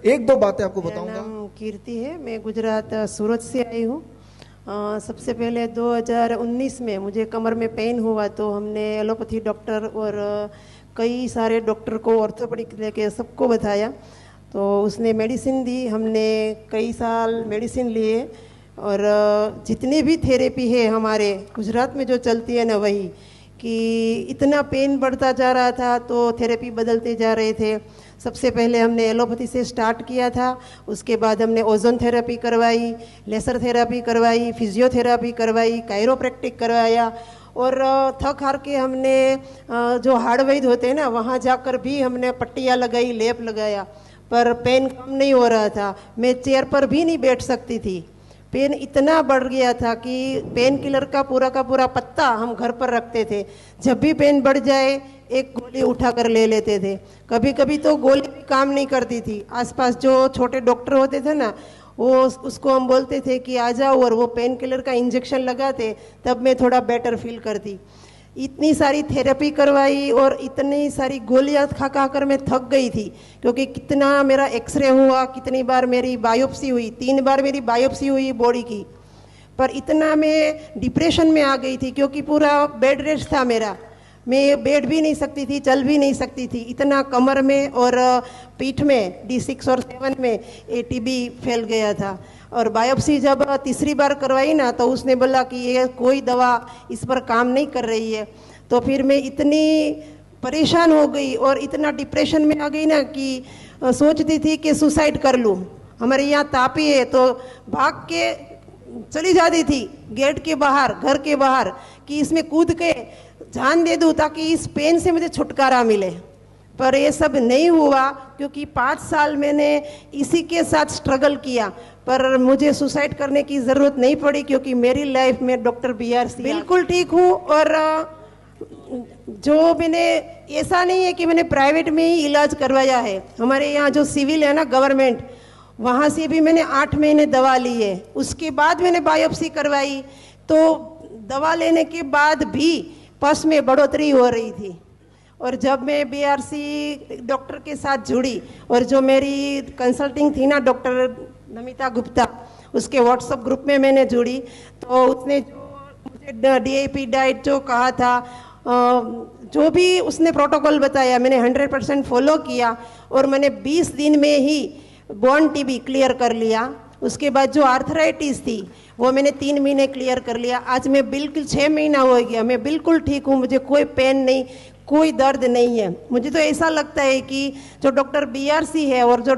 एक दो बातें आपको मेरा बताऊंगा। नाम कीर्ति है, मैं गुजरात सूरत से आई हूँ। सबसे पहले 2019 में मुझे कमर में पेन हुआ तो हमने एलोपैथी डॉक्टर और कई सारे डॉक्टर को, ऑर्थोपेडिक लेके सबको बताया, तो उसने मेडिसिन दी। हमने कई साल मेडिसिन लिए और जितनी भी थेरेपी है हमारे गुजरात में जो चलती है ना, वही कि इतना पेन बढ़ता जा रहा था तो थेरेपी बदलते जा रहे थे। सबसे पहले हमने एलोपैथी से स्टार्ट किया था, उसके बाद हमने ओजोन थेरेपी करवाई, लेसर थेरेपी करवाई, फिजियोथेरेपी करवाई, कायरोप्रैक्टिक करवाया और थक हार के हमने जो हार्ड वैद्य होते हैं ना, वहाँ जाकर भी हमने पट्टियाँ लगाई, लेप लगाया, पर पेन कम नहीं हो रहा था। मैं चेयर पर भी नहीं बैठ सकती थी, पेन इतना बढ़ गया था कि पेन किलर का पूरा पत्ता हम घर पर रखते थे। जब भी पेन बढ़ जाए एक गोली उठा कर ले लेते थे। कभी कभी तो गोली भी काम नहीं करती थी। आसपास जो छोटे डॉक्टर होते थे ना, वो उसको हम बोलते थे कि आ जाओ, और वो पेन किलर का इंजेक्शन लगाते, तब मैं थोड़ा बेटर फील करती। इतनी सारी थेरेपी करवाई और इतनी सारी गोलियां खा खा कर मैं थक गई थी, क्योंकि कितना मेरा एक्सरे हुआ, कितनी बार मेरी बायोप्सी हुई, 3 बार मेरी बायोप्सी हुई बॉडी की। पर इतना मैं डिप्रेशन में आ गई थी क्योंकि पूरा बेड रेस्ट था मेरा। मैं बैठ भी नहीं सकती थी, चल भी नहीं सकती थी, इतना कमर में और पीठ में D6 और 7 में ATB फैल गया था। और बायोप्सी जब तीसरी बार करवाई ना, तो उसने बोला कि ये कोई दवा इस पर काम नहीं कर रही है। तो फिर मैं इतनी परेशान हो गई और इतना डिप्रेशन में आ गई ना कि सोचती थी कि सुसाइड कर लूँ। हमारे यहाँ तापी है तो भाग के चली जाती थी गेट के बाहर, घर के बाहर, कि इसमें कूद के जान दे दूँ ताकि इस पेन से मुझे छुटकारा मिले। पर ये सब नहीं हुआ क्योंकि 5 साल मैंने इसी के साथ स्ट्रगल किया, पर मुझे सुसाइड करने की ज़रूरत नहीं पड़ी क्योंकि मेरी लाइफ में डॉक्टर BRC बिल्कुल ठीक हूँ। और जो मैंने, ऐसा नहीं है कि मैंने प्राइवेट में ही इलाज करवाया है, हमारे यहाँ जो सिविल है ना गवर्नमेंट, वहाँ से भी मैंने 8 महीने दवा ली है। उसके बाद मैंने बायोप्सी करवाई तो दवा लेने के बाद भी पस में बढ़ोतरी हो रही थी। और जब मैं BRC डॉक्टर के साथ जुड़ी और जो मेरी कंसल्टिंग थी ना डॉक्टर नमिता गुप्ता, उसके व्हाट्सएप ग्रुप में मैंने जुड़ी, तो उसने जो मुझे DAP डाइट जो कहा था, जो भी उसने प्रोटोकॉल बताया, मैंने 100% फॉलो किया और मैंने 20 दिन में ही बोन TB क्लियर कर लिया। उसके बाद जो आर्थराइटिस थी वो मैंने 3 महीने क्लियर कर लिया। आज मैं बिल्कुल 6 महीना हो गया, मैं बिल्कुल ठीक हूँ, मुझे कोई पेन नहीं, कोई दर्द नहीं है। मुझे तो ऐसा लगता है कि जो डॉक्टर BRC है और जो